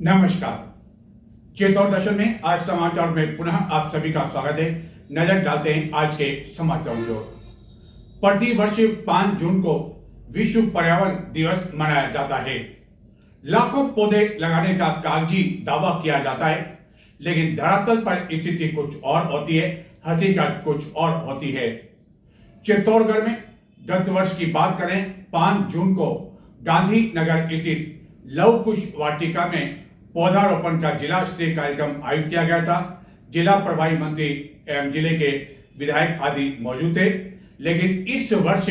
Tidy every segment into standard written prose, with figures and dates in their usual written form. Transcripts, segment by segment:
नमस्कार। चेतौर दर्शन में आज समाचार में पुनः आप सभी का स्वागत है। नजर डालते हैं आज के समाचारों की ओर। प्रतिवर्ष 5 जून को विश्व पर्यावरण दिवस मनाया जाता है। लाखों पौधे लगाने का कागजी दावा किया जाता है, लेकिन धरातल पर स्थिति कुछ और होती है, हकीकत कुछ और होती है। चित्तौड़गढ़ में गत वर्ष की बात करें, 5 जून को गांधीनगर स्थित लव कुश वाटिका में पौधारोपण का जिला स्तरीय कार्यक्रम आयोजित किया गया था। जिला प्रभारी मंत्री एवं जिले के विधायक आदि मौजूद थे, लेकिन इस वर्ष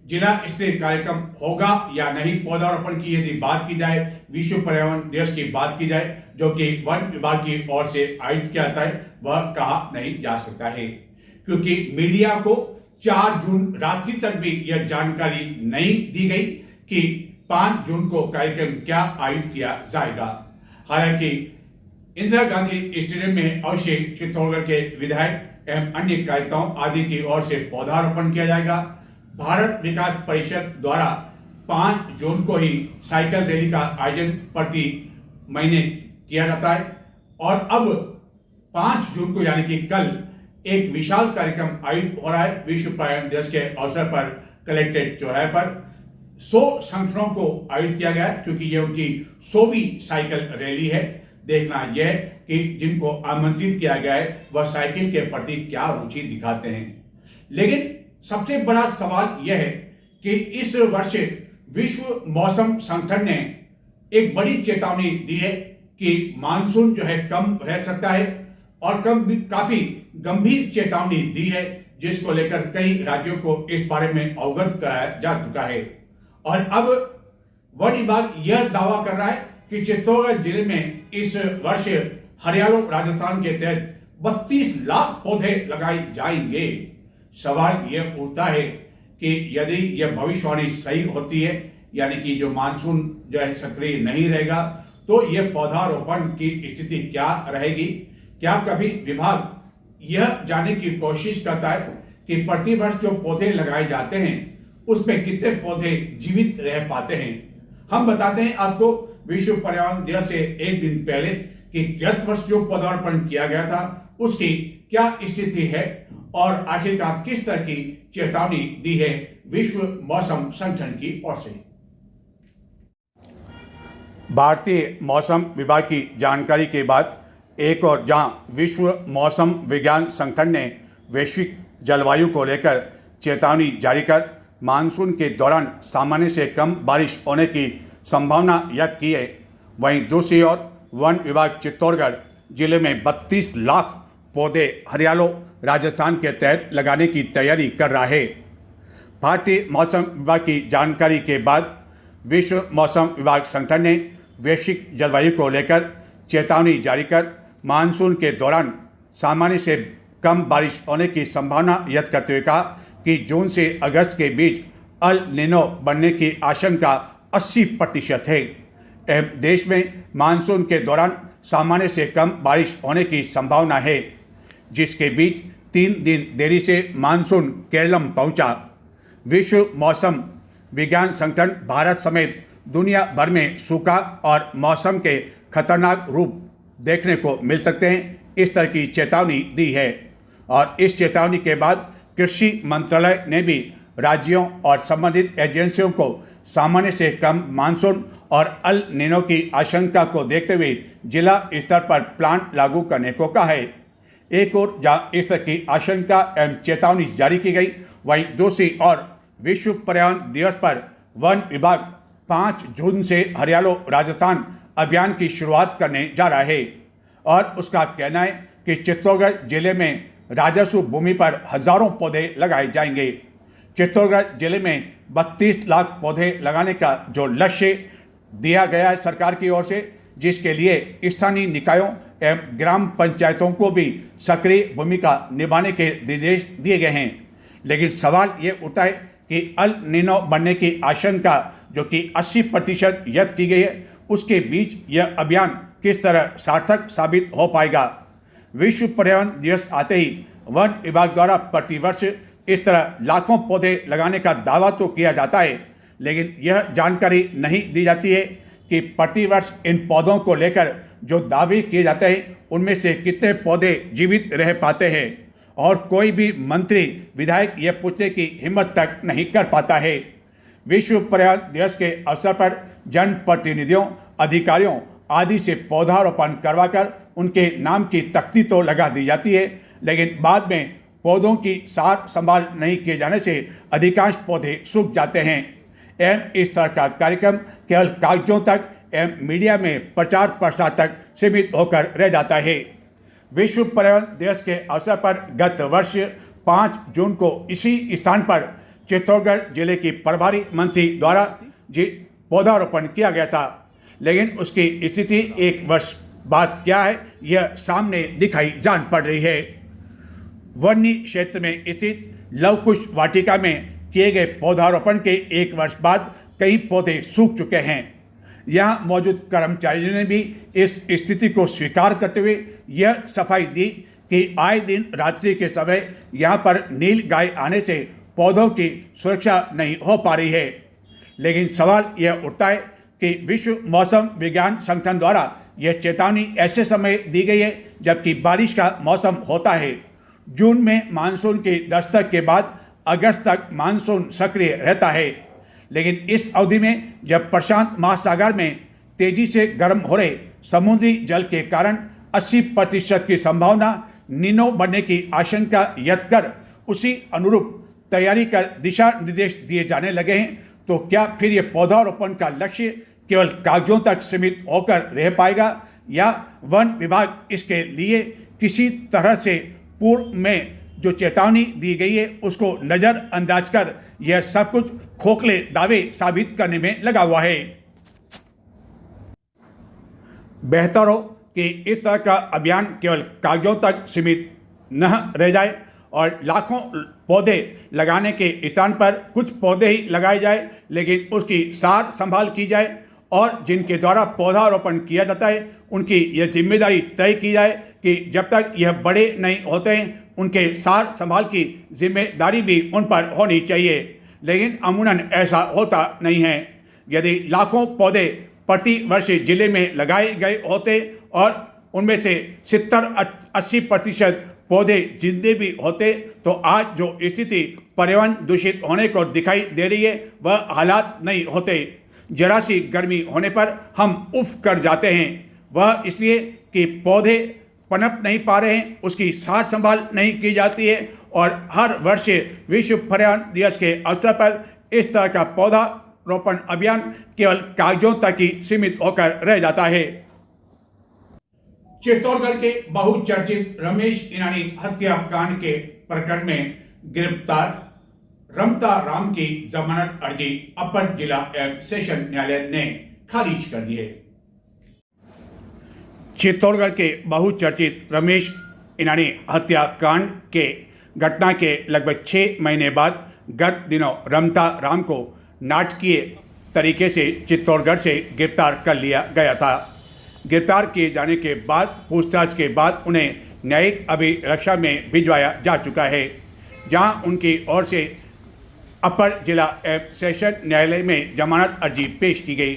जिला स्तरीय कार्यक्रम होगा या नहीं, पौधारोपण की यदि बात की जाए, विश्व पर्यावरण दिवस की बात की जाए, जो कि वन विभाग की ओर से आयोजित किया जाता है, वह कहा नहीं जा सकता है, क्योंकि मीडिया को 4 जून रात्रि तक भी यह जानकारी नहीं दी गई कि 5 जून को कार्यक्रम क्या आयोजित किया जाएगा। हालांकि इंदिरा गांधी स्टेडियम में अवश्य चित्तौड़गढ़ के विधायक एवं अन्य कार्यकर्ताओं आदि की ओर से पौधारोपण किया जाएगा। भारत विकास परिषद द्वारा 5 जून को ही साइकिल रैली का आयोजन प्रति महीने किया जाता है, और अब 5 जून को यानी कि कल एक विशाल कार्यक्रम आयोजित हो रहा है। विश्व पर्यावरण दिवस के अवसर पर कलेक्ट्रेट चौराहे पर 100 संगठनों को आयोजित किया गया है, क्योंकि यह उनकी 100वीं साइकिल रैली है। देखना यह है कि जिनको आमंत्रित किया गया है वह साइकिल के प्रति क्या रुचि दिखाते हैं। लेकिन सबसे बड़ा सवाल यह है कि इस वर्ष विश्व मौसम संगठन ने एक बड़ी चेतावनी दी है कि मानसून जो है कम रह सकता है, और काफी गंभीर चेतावनी दी है, जिसको लेकर कई राज्यों को इस बारे में अवगत कराया जा चुका है। और अब वन विभाग यह दावा कर रहा है कि चित्तौड़गढ़ जिले में इस वर्ष हरियाणा राजस्थान के तहत 32 लाख पौधे लगाए जाएंगे। सवाल यह उठता है कि यदि यह भविष्यवाणी सही होती है, यानी कि जो मानसून जो है सक्रिय नहीं रहेगा, तो यह पौधारोपण की स्थिति क्या रहेगी। क्या कभी विभाग यह जानने की कोशिश करता है कि प्रतिवर्ष जो पौधे लगाए जाते हैं उसमें कितने पौधे जीवित रह पाते हैं। हम बताते हैं आपको विश्व पर्यावरण दिवस से एक दिन पहले कि गत वर्ष जो पौधारोपण किया गया था उसकी क्या स्थिति है, और आखिरकार किस तरह की चेतावनी दी है विश्व मौसम संगठन की ओर से। भारतीय मौसम विभाग की जानकारी के बाद एक और जहां विश्व मौसम विज्ञान संगठन ने वैश्विक जलवायु को लेकर चेतावनी जारी कर मानसून के दौरान सामान्य से कम बारिश होने की संभावना व्यक्त की है, वहीं दूसरी ओर वन विभाग चित्तौड़गढ़ जिले में 32 लाख पौधे हरियाणा राजस्थान के तहत लगाने की तैयारी कर रहा है। भारतीय मौसम विभाग की जानकारी के बाद विश्व मौसम विभाग संगठन ने वैश्विक जलवायु को लेकर चेतावनी जारी कर मानसून के दौरान सामान्य से कम बारिश होने की संभावना व्यक्त करते हुए कहा कि जून से अगस्त के बीच अल नीनो बनने की आशंका 80% है। एवं देश में मानसून के दौरान सामान्य से कम बारिश होने की संभावना है, जिसके बीच 3 दिन देरी से मानसून केरलम पहुंचा। विश्व मौसम विज्ञान संगठन भारत समेत दुनिया भर में सूखा और मौसम के खतरनाक रूप देखने को मिल सकते हैं, इस तरह की चेतावनी दी है। और इस चेतावनी के बाद कृषि मंत्रालय ने भी राज्यों और संबंधित एजेंसियों को सामान्य से कम मानसून और अल नीनो की आशंका को देखते हुए जिला स्तर पर प्लान लागू करने को कहा है। एक और जहां इस तरह की आशंका एवं चेतावनी जारी की गई, वहीं दूसरी ओर विश्व पर्यावरण दिवस पर वन विभाग 5 जून से हरियाणा राजस्थान अभियान की शुरुआत करने जा रहा है। और उसका कहना है कि चित्तौड़गढ़ जिले में राजस्व भूमि पर हजारों पौधे लगाए जाएंगे। चित्तौड़गढ़ जिले में 32 लाख पौधे लगाने का जो लक्ष्य दिया गया है सरकार की ओर से, जिसके लिए स्थानीय निकायों एवं ग्राम पंचायतों को भी सक्रिय भूमिका निभाने के निर्देश दिए गए हैं। लेकिन सवाल ये उठता है कि अल नीनो बनने की आशंका जो कि 80% व्यक्त की गई है, उसके बीच यह अभियान किस तरह सार्थक साबित हो पाएगा। विश्व पर्यावरण दिवस आते ही वन विभाग द्वारा प्रतिवर्ष इस तरह लाखों पौधे लगाने का दावा तो किया जाता है, लेकिन यह जानकारी नहीं दी जाती है कि प्रतिवर्ष इन पौधों को लेकर जो दावे किए जाते हैं उनमें से कितने पौधे जीवित रह पाते हैं, और कोई भी मंत्री विधायक यह पूछने की हिम्मत तक नहीं कर पाता है। विश्व पर्यावरण दिवस के अवसर पर जनप्रतिनिधियों, अधिकारियों आदि से पौधारोपण करवाकर उनके नाम की तख्ती तो लगा दी जाती है, लेकिन बाद में पौधों की सार संभाल नहीं किए जाने से अधिकांश पौधे सूख जाते हैं एवं इस तरह का कार्यक्रम केवल कागजों तक एवं मीडिया में प्रचार प्रसार तक सीमित होकर रह जाता है। विश्व पर्यावरण दिवस के अवसर पर गत वर्ष 5 जून को इसी स्थान पर चित्तौड़गढ़ जिले की प्रभारी मंत्री द्वारा पौधारोपण किया गया था, लेकिन उसकी स्थिति एक वर्ष बाद क्या है यह सामने दिखाई जान पड़ रही है। वन्य क्षेत्र में स्थित लवकुश वाटिका में किए गए पौधारोपण के एक वर्ष बाद कई पौधे सूख चुके हैं। यहाँ मौजूद कर्मचारियों ने भी इस स्थिति को स्वीकार करते हुए यह सफाई दी कि आए दिन रात्रि के समय यहाँ पर नील गाय आने से पौधों की सुरक्षा नहीं हो पा रही है। लेकिन सवाल यह उठता है कि विश्व मौसम विज्ञान संगठन द्वारा यह चेतावनी ऐसे समय दी गई है जबकि बारिश का मौसम होता है। जून में मानसून की दस्तक के बाद अगस्त तक मानसून सक्रिय रहता है, लेकिन इस अवधि में जब प्रशांत महासागर में तेजी से गर्म हो रहे समुद्री जल के कारण 80% की संभावना नीनो बनने की आशंका व्यक्त कर उसी अनुरूप तैयारी कर दिशा निर्देश दिए जाने लगे हैं, तो क्या फिर ये पौधारोपण का लक्ष्य केवल कागजों तक सीमित होकर रह पाएगा या वन विभाग इसके लिए किसी तरह से पूर्व में जो चेतावनी दी गई है उसको नज़रअंदाज कर यह सब कुछ खोखले दावे साबित करने में लगा हुआ है। बेहतर हो कि इस तरह का अभियान केवल कागजों तक सीमित न रह जाए और लाखों पौधे लगाने के स्थान पर कुछ पौधे ही लगाए जाए, लेकिन उसकी सार संभाल की जाए और जिनके द्वारा पौधारोपण किया जाता है उनकी यह जिम्मेदारी तय की जाए कि जब तक यह बड़े नहीं होते हैं उनके सार संभाल की जिम्मेदारी भी उन पर होनी चाहिए, लेकिन अमूमन ऐसा होता नहीं है। यदि लाखों पौधे प्रति वर्ष जिले में लगाए गए होते और उनमें से 70-80% पौधे जिंदे भी होते तो आज जो स्थिति पर्यावरण दूषित होने को दिखाई दे रही है वह हालात नहीं होते। जरा सी गर्मी होने पर हम उफ कर जाते हैं, वह इसलिए कि पौधे पनप नहीं पा रहे हैं, उसकी सार संभाल नहीं की जाती है और हर वर्ष विश्व पर्यावरण दिवस के अवसर पर इस तरह का पौधारोपण अभियान केवल कागजों तक ही सीमित होकर रह जाता है। चित्तौड़गढ़ के बहुचर्चित रमेश ईनानी हत्याकांड के प्रकरण में गिरफ्तार रमता राम की जमानत अर्जी अपर जिला एवं सेशन न्यायालय ने खारिज कर दी है। चित्तौड़गढ़ के बहुचर्चित रमेश ईनानी हत्याकांड के घटना के लगभग 6 महीने बाद गत दिनों रमता राम को नाटकीय तरीके से चित्तौड़गढ़ से गिरफ्तार कर लिया गया था। गिरफ्तार किए जाने के बाद पूछताछ के बाद उन्हें न्यायिक अभिरक्षा में भिजवाया जा चुका है, जहां उनकी ओर से अपर जिला एवं सेशन न्यायालय में जमानत अर्जी पेश की गई,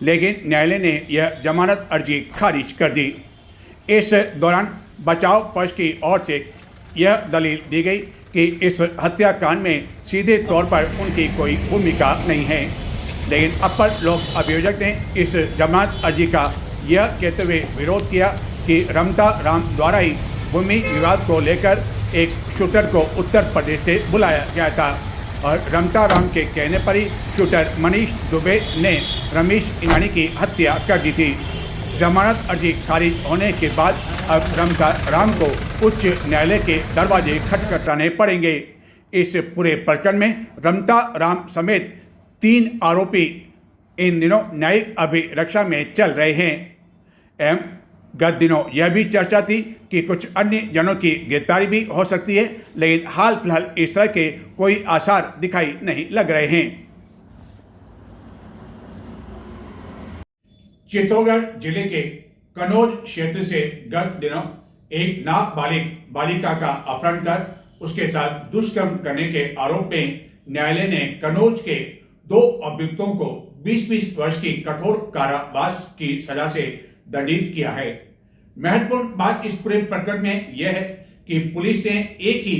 लेकिन न्यायालय ने यह जमानत अर्जी खारिज कर दी। इस दौरान बचाव पक्ष की ओर से यह दलील दी गई कि इस हत्याकांड में सीधे तौर पर उनकी कोई भूमिका नहीं है, लेकिन अपर लोक अभियोजक ने इस जमानत अर्जी का यह कहते हुए विरोध किया कि रमता राम द्वारा ही भूमि विवाद को लेकर एक शूटर को उत्तर प्रदेश से बुलाया गया था और रमता राम के कहने पर ही शूटर मनीष दुबे ने रमेश ईनानी की हत्या कर दी थी। जमानत अर्जी खारिज होने के बाद अब रमता राम को उच्च न्यायालय के दरवाजे खटखटाने पड़ेंगे। इस पूरे प्रकरण में रमता राम समेत 3 आरोपी इन दिनों न्यायिक अभिरक्षा में चल रहे हैं एवं गत दिनों यह भी चर्चा थी कि कुछ अन्य जनों की गिरफ्तारी भी हो सकती है, लेकिन हाल फिलहाल इस तरह के कोई आसार दिखाई नहीं लग रहे हैं। चित्तौड़गढ़ जिले के कनौज क्षेत्र से गत दिनों एक नाबालिग बालिका का अपहरण कर उसके साथ दुष्कर्म करने के आरोप में न्यायालय ने कनौज के 2 अभियुक्तों को 20-20 वर्ष की कठोर कारावास की सजा से दंडित किया है। महत्वपूर्ण बात इस पूरे प्रकरण में यह है कि पुलिस ने एक ही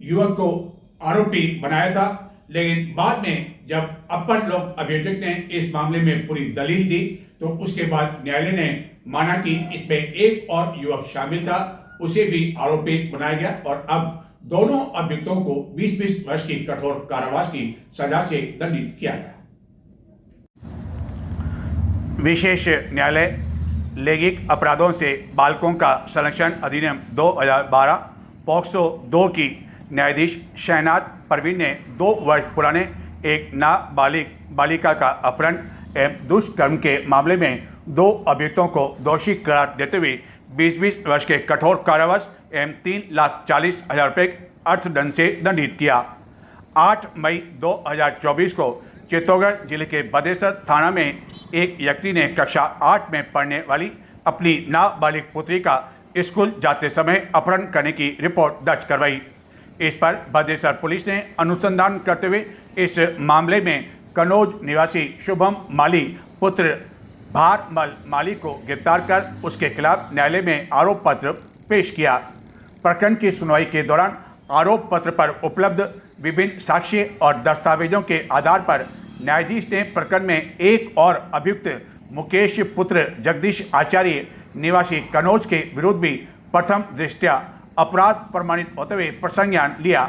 युवक को आरोपी बनाया था, लेकिन बाद में जब अपर लोक अभियोजक ने इस मामले में पूरी दलील दी तो उसके बाद न्यायालय ने माना कि इसमें एक और युवक शामिल था, उसे भी आरोपी बनाया गया और अब दोनों अभियुक्तों को 20-20 वर्ष की कठोर कारावास की सजा से दंडित किया गया। विशेष न्यायालय लैंगिक अपराधों से बालकों का संरक्षण अधिनियम 2012 पॉक्सो 2 की न्यायाधीश शहनाज परवीन ने 2 वर्ष पुराने एक नाबालिग बालिका का अपहरण एवं दुष्कर्म के मामले में 2 अभियुक्तों को दोषी करार देते हुए 20-20 वर्ष के कठोर कारावास एवं 3,40,000 रुपये अर्थदंड से दंडित किया। 8 मई 2024 को चित्तौड़गढ़ जिले के बदेसर थाना में एक व्यक्ति ने कक्षा 8 में पढ़ने वाली अपनी नाबालिग पुत्री का स्कूल जाते समय अपहरण करने की रिपोर्ट दर्ज करवाई। इस पर बदेसर पुलिस ने अनुसंधान करते हुए इस मामले में कनौज निवासी शुभम माली पुत्र भारमल माली को गिरफ्तार कर उसके खिलाफ न्यायालय में आरोप पत्र पेश किया। प्रकरण की सुनवाई के दौरान आरोप पत्र पर उपलब्ध विभिन्न साक्ष्य और दस्तावेजों के आधार पर न्यायाधीश ने प्रकरण में एक और अभियुक्त मुकेश पुत्र जगदीश आचार्य निवासी कनौज के विरुद्ध भी प्रथम दृष्टया अपराध प्रमाणित होते हुए प्रसंज्ञान लिया।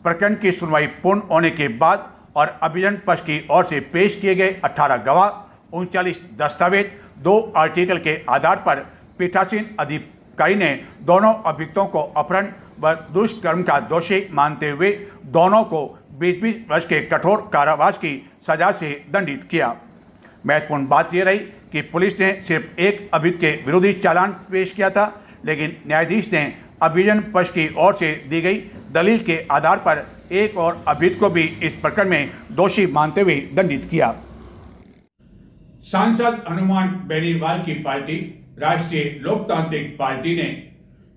प्रकरण की सुनवाई पूर्ण होने के बाद और अभियोजन पक्ष की ओर से पेश किए गए 18 गवाह, 39 दस्तावेज, 2 आर्टिकल के आधार पर पीठासीन अधिकारी ने दोनों अभियुक्तों को अपहरण व दुष्कर्म का दोषी मानते हुए दोनों को 20-20 वर्ष के कठोर कारावास की सजा से दंडित किया। महत्वपूर्ण बात यह रही कि पुलिस ने सिर्फ एक अभियुक्त के विरोधी चालान पेश किया था, लेकिन न्यायाधीश ने अभियोजन पक्ष की ओर से दी गई दलील के आधार पर एक और अभियुक्त को भी इस प्रकरण में दोषी मानते हुए दंडित किया। सांसद हनुमान बेनीवाल की पार्टी राष्ट्रीय लोकतांत्रिक पार्टी ने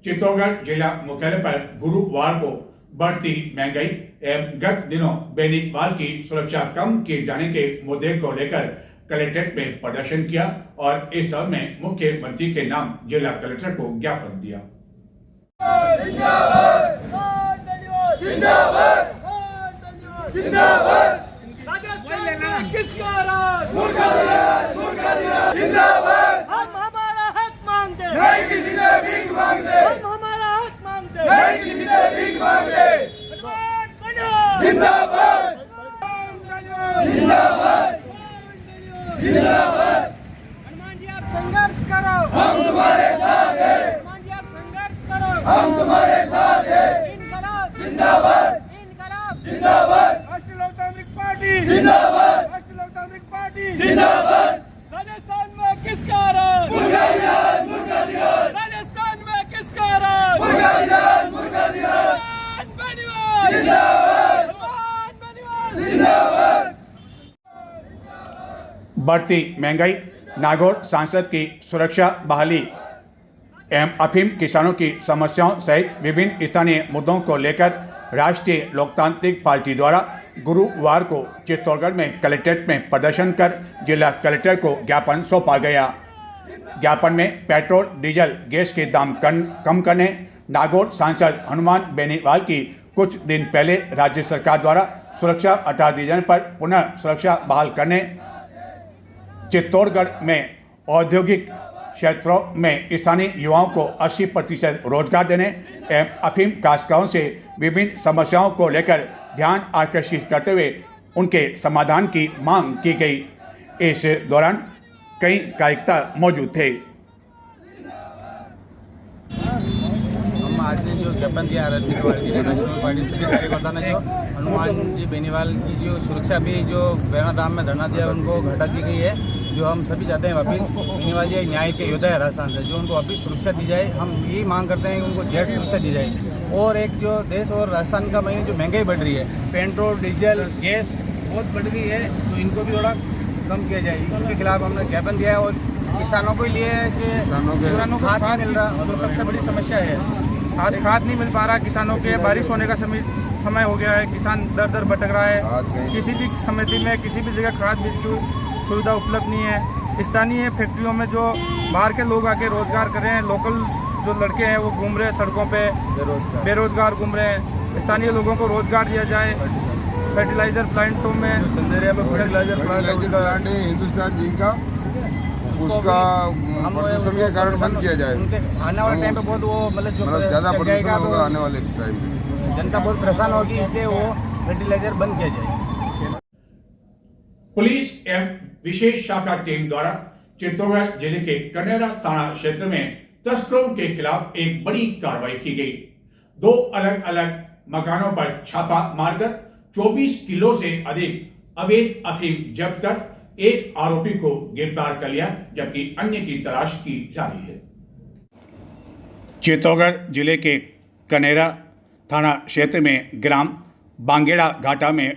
चित्तौड़गढ़ जिला मुख्यालय पर गुरुवार को बढ़ती महंगाई एवं गत दिनों बेनीवाल की सुरक्षा कम किए जाने के मुद्दे को लेकर कलेक्ट्रेट में प्रदर्शन किया और इस संबंध में मुख्यमंत्री के नाम जिला कलेक्टर को ज्ञापन दिया। किसका राज? जिंदाबाद। हम हमारा हक मांगते, नहीं किसी से भीख मांगते। हम हमारा हक मांगते, नहीं किसी से भीख मांगते। जिंदाबाद, जिंदाबाद, जिंदाबाद। हनुमान जी आप संघर्ष करो, हम तुम्हारे साथ हैं। हनुमान जी आप संघर्ष करो, हम तुम्हारे साथ हैं। इनकलाब जिंदाबाद, इनकलाब जिंदाबाद। राष्ट्रीय लोकतांत्रिक पार्टी जिंदाबाद, राष्ट्रीय लोकतांत्रिक पार्टी जिंदाबाद। राजस्थान में किसका राज? मुर्गा दिराज। राजस्थान में किसका राज? मुर्गा दिराज। जिंदाबाद, जिंदाबाद। बढ़ती महंगाई, नागौर सांसद की सुरक्षा बहाली एवं अफीम किसानों की समस्याओं सहित विभिन्न स्थानीय मुद्दों को लेकर राष्ट्रीय लोकतांत्रिक पार्टी द्वारा गुरुवार को चित्तौड़गढ़ में कलेक्ट्रेट में प्रदर्शन कर जिला कलेक्टर को ज्ञापन सौंपा गया। ज्ञापन में पेट्रोल, डीजल, गैस के दाम कम करने, नागौर सांसद हनुमान बेनीवाल की कुछ दिन पहले राज्य सरकार द्वारा सुरक्षा हटा दिए जाने पर पुनः सुरक्षा बहाल करने, चित्तौड़गढ़ में औद्योगिक क्षेत्रों में स्थानीय युवाओं को 80% रोजगार देने एवं अफीम काश्तकारों से विभिन्न समस्याओं को लेकर ध्यान आकर्षित करते हुए उनके समाधान की मांग की गई। इस दौरान कई कार्यकर्ता मौजूद थे। हम आज ने जो ज्ञापन दिया राष्ट्रीय पार्टी से कार्यकर्ता ने जो हनुमान जी बेनीवाल की जो सुरक्षा भी जो बेना दाम में धरना दिया उनको घटा दी गई है। जो हम सभी चाहते हैं वापिस बेनीवाल जी न्याय के योद्धा है राजस्थान से, जो उनको वापिस सुरक्षा दी जाए। हम यही मांग करते हैं कि उनको जेट सुरक्षा दी जाए। और एक जो देश और राजस्थान का महीने जो महंगाई बढ़ रही है, पेट्रोल, डीजल, गैस बहुत बढ़ रही है, तो इनको भी थोड़ा कम किया जाए। इसके खिलाफ हमने ज्ञापन दिया है। और किसानों के लिए कि किसानों को खाद नहीं मिल रहा, तो सबसे बड़ी समस्या है। आज खाद नहीं मिल पा रहा किसानों के, बारिश होने का समय समय हो गया है, किसान दर दर भटक रहा है। किसी भी समिति में किसी भी जगह खाद बीज की सुविधा उपलब्ध नहीं है। स्थानीय फैक्ट्रियों में जो बाहर के लोग आके रोजगार कर रहे हैं, लोकल जो लड़के हैं वो घूम रहे हैं सड़कों पे, बेरोजगार घूम रहे हैं। स्थानीय लोगों को रोजगार दिया जाए। फर्टिलाइजर प्लांटों में चंदेरिया में फर्टिलाइजर प्लांट है हिंदुस्तान जिंक का, उसका प्रदूषण के कारण बंद किया जाए। उनके आने वाले टाइम पे बहुत वो मतलब ज़्यादा प्रदूषण होगा आने वाले टाइम में, जनता बहुत परेशान होगी, इसलिए वो फर्टिलाइजर बंद किया जाए। पुलिस एवं विशेष शाखा टीम द्वारा चित्तौड़गढ़ जिले के कनेरा थाना क्षेत्र में तस्करों के खिलाफ एक बड़ी कार्रवाई की गई। 2 अलग अलग मकानों पर छापा मारकर 24 किलो से अधिक अवैध अफीम जब्त कर एक आरोपी को गिरफ्तार कर लिया, जबकि अन्य की तलाश की जारी है। चित्तौड़गढ़ जिले के कनेरा थाना क्षेत्र में ग्राम बांगेड़ा घाटा में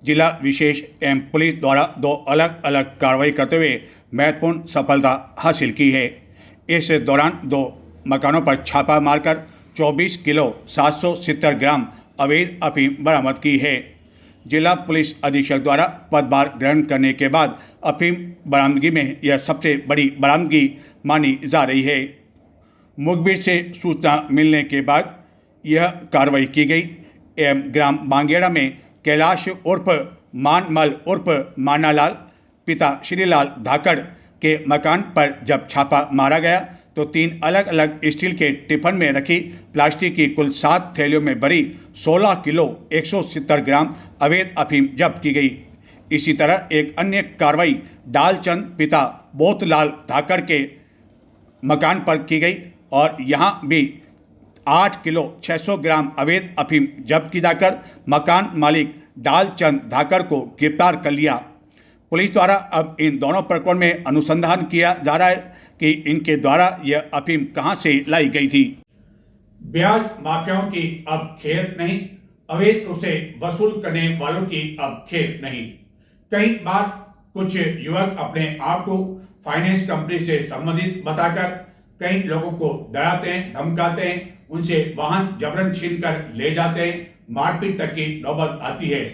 जिला विशेष एवं पुलिस द्वारा 2 अलग अलग कार्रवाई करते हुए महत्वपूर्ण सफलता हासिल की है। इस दौरान 2 मकानों पर छापा मारकर 24 किलो 770 ग्राम अवैध अफीम बरामद की है। जिला पुलिस अधीक्षक द्वारा पदभार ग्रहण करने के बाद अफीम बरामदगी में यह सबसे बड़ी बरामदगी मानी जा रही है। मुखबिर से सूचना मिलने के बाद यह कार्रवाई की गई एवं ग्राम बांगेड़ा में कैलाश उर्फ मानमल उर्फ मानालाल पिता श्रीलाल धाकड़ के मकान पर जब छापा मारा गया तो 3 अलग अलग स्टील के टिफिन में रखी प्लास्टिक की कुल 7 थैलियों में भरी 16 किलो 170 ग्राम अवैध अफीम जब्त की गई। इसी तरह एक अन्य कार्रवाई डालचंद पिता बोतलाल धाकड़ के मकान पर की गई और यहां भी 8 किलो 600 ग्राम अवैध अफीम जब्त की जाकर मकान मालिक डालचंद धाकड़ को गिरफ्तार कर लिया। पुलिस द्वारा अब इन दोनों प्रकरण में अनुसंधान किया जा रहा है कि इनके द्वारा यह अफीम कहां से लाई गई थी। ब्याज माफियाओं की अब खेल नहीं, अवैध रूप से वसूल करने वालों की अब खेल नहीं। कई बार कुछ युवक अपने आप को फाइनेंस कंपनी से संबंधित बताकर कई लोगों को डराते हैं, धमकाते हैं, उनसे वाहन जबरन छीन कर ले जाते हैं, मारपीट तक की नौबत आती है।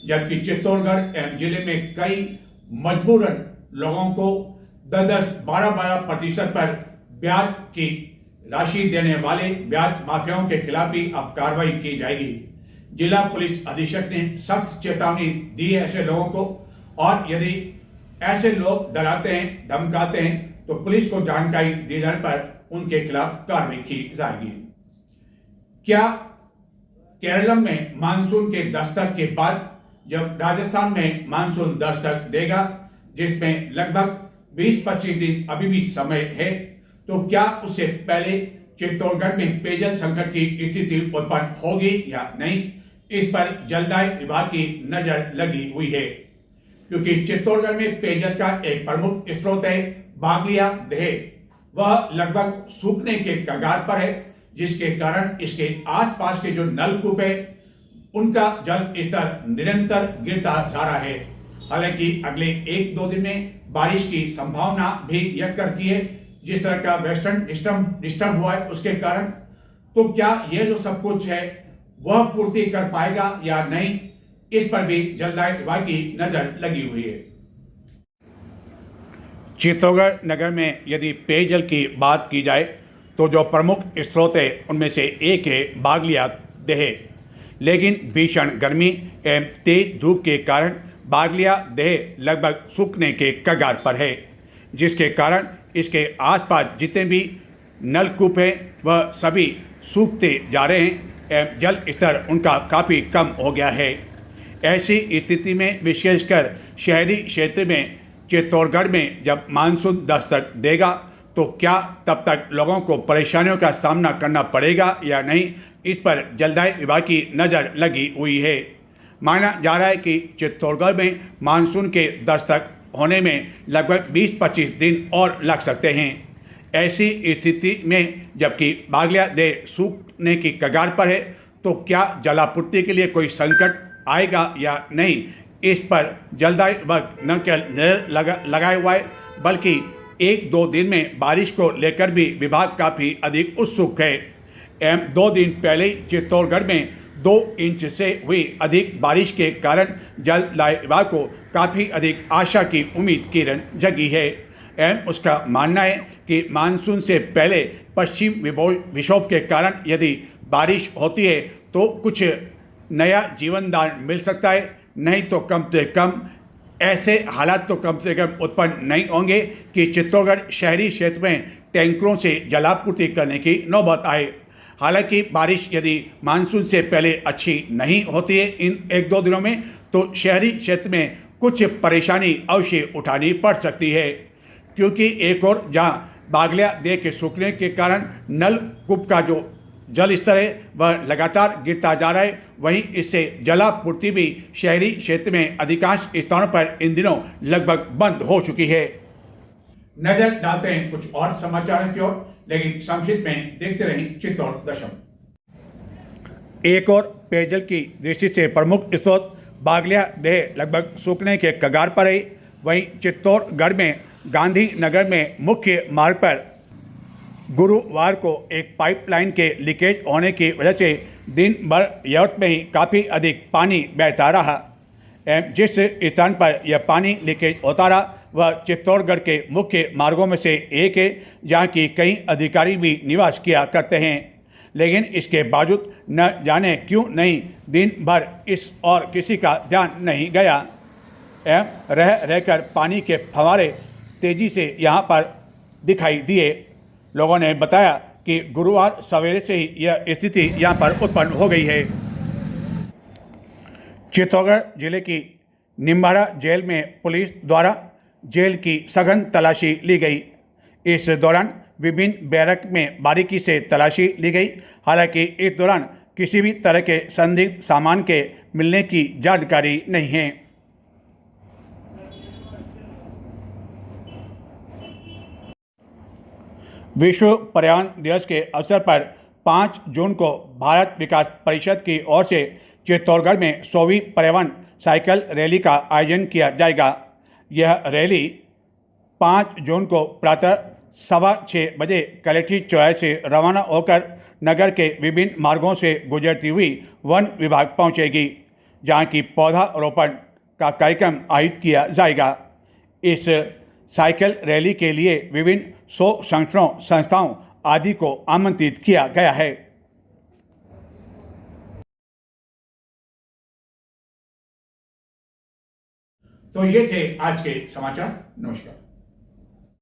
जबकि चित्तौड़गढ़ एवं जिले में कई मजबूरन लोगों को 10-12% पर ब्याज की राशि देने वाले ब्याज माफियाओं के खिलाफ भी अब कार्रवाई की जाएगी। जिला पुलिस अधीक्षक ने सख्त चेतावनी दी है ऐसे लोगों को, और यदि ऐसे लोग डराते हैं, धमकाते हैं तो पुलिस को जानकारी दी जाने पर उनके खिलाफ कार्रवाई की जाएगी। क्या केरलम में मानसून के दस्तक के बाद जब राजस्थान में मानसून दस्तक देगा, जिसमें लगभग 20-25 दिन अभी भी समय है, तो क्या उससे पहले चित्तौड़गढ़ में पेयजल संकट की स्थिति उत्पन्न होगी या नहीं, इस पर जलदाय विभाग की नजर लगी हुई है। क्योंकि चित्तौड़गढ़ में पेयजल का एक प्रमुख स्रोत है बागलिया देह, वह लगभग सूखने के कगार पर है, जिसके कारण इसके आसपास के जो नलकूप है उनका जल स्तर निरंतर गिरता जा रहा है। हालांकि अगले 1-2 दिन में बारिश की संभावना भी व्यक्त करती है। जिस तरह का वेस्टर्न डिस्टर्ब हुआ है उसके कारण, तो क्या यह जो सब कुछ है वह पूर्ति कर पाएगा या नहीं, इस पर भी जलदाय विभाग की नजर लगी हुई है। चित्तौड़गढ़ नगर में यदि पेयजल की बात की जाए तो जो प्रमुख स्रोत है उनमें से एक है बागलिया देह, लेकिन भीषण गर्मी एवं तेज धूप के कारण बागलिया देह लगभग सूखने के कगार पर है, जिसके कारण इसके आसपास जितने भी नलकूप हैं वह सभी सूखते जा रहे हैं एवं जल स्तर उनका काफ़ी कम हो गया है। ऐसी स्थिति में विशेषकर शहरी क्षेत्र में चित्तौड़गढ़ में जब मानसून दस्तक देगा तो क्या तब तक लोगों को परेशानियों का सामना करना पड़ेगा या नहीं, इस पर जलदाय विभाग की नज़र लगी हुई है। माना जा रहा है कि चित्तौड़गढ़ में मानसून के दस्तक होने में लगभग 20-25 दिन और लग सकते हैं। ऐसी स्थिति में जबकि बागलिया देह सूखने की कगार पर है, तो क्या जलापूर्ति के लिए कोई संकट आएगा या नहीं, इस पर जलदाय विभाग न केवल लगाए हुआ है बल्कि 1-2 दिन में बारिश को लेकर भी विभाग काफ़ी अधिक उत्सुक है। 2 दिन पहले ही चित्तौड़गढ़ में 2 इंच से हुई अधिक बारिश के कारण जल लाए विभाग को काफ़ी अधिक आशा की उम्मीद किरण जगी है। एवं उसका मानना है कि मानसून से पहले पश्चिम विक्षोभ के कारण यदि बारिश होती है तो कुछ नया जीवनदान मिल सकता है, नहीं तो कम से कम ऐसे हालात तो कम से कम उत्पन्न नहीं होंगे कि चित्तौड़गढ़ शहरी क्षेत्र में टैंकरों से जलापूर्ति करने की नौबत आए। हालांकि बारिश यदि मानसून से पहले अच्छी नहीं होती है इन 1-2 दिनों में, तो शहरी क्षेत्र में कुछ परेशानी अवश्य उठानी पड़ सकती है, क्योंकि एक और जहाँ बागलिया देह के सूखने के कारण नलकूप का जो जल स्तर है वह लगातार गिरता जा रहा है, वहीं इससे जलापूर्ति भी शहरी क्षेत्र में अधिकांश स्थानों पर इन दिनों लगभग बंद हो चुकी है। नजर डालते हैं कुछ और समाचारों की ओर, लेकिन संक्षिप्त में देखते रहें चित्तौड़ दशम। एक और पेयजल की दृष्टि से प्रमुख स्रोत बागलिया देह लगभग सूखने के कगार पर है। वहीं चित्तौड़गढ़ में गांधी नगर में मुख्य मार्ग पर गुरुवार को एक पाइपलाइन के लीकेज होने की वजह से दिन भर यर्थ में ही काफ़ी अधिक पानी बहता रहा। एवं जिस स्थान पर यह पानी लीकेज होता रहा वह चित्तौड़गढ़ के मुख्य मार्गों में से एक है, जहाँ की कई अधिकारी भी निवास किया करते हैं, लेकिन इसके बावजूद न जाने क्यों नहीं दिन भर इस और किसी का ध्यान नहीं गया। एवं रह रहकर पानी के फव्वारे तेज़ी से यहाँ पर दिखाई दिए। लोगों ने बताया कि गुरुवार सवेरे से ही यह स्थिति यहाँ पर उत्पन्न हो गई है। चित्तौड़गढ़ जिले की निम्बाड़ा जेल में पुलिस द्वारा जेल की सघन तलाशी ली गई। इस दौरान विभिन्न बैरक में बारीकी से तलाशी ली गई। हालांकि इस दौरान किसी भी तरह के संदिग्ध सामान के मिलने की जानकारी नहीं है। विश्व पर्यावरण दिवस के अवसर पर 5 जून को भारत विकास परिषद की ओर से चित्तौड़गढ़ में 100वीं पर्यावरण साइकिल रैली का आयोजन किया जाएगा। यह रैली 5 जून को प्रातः 6:15 बजे कलेक्ट्रेट चौराहे से रवाना होकर नगर के विभिन्न मार्गों से गुजरती हुई वन विभाग पहुंचेगी, जहां की पौधारोपण का कार्यक्रम आयोजित किया जाएगा। इस साइकिल रैली के लिए विभिन्न 100 संस्थाओं आदि को आमंत्रित किया गया है। तो ये थे आज के समाचार। नमस्कार।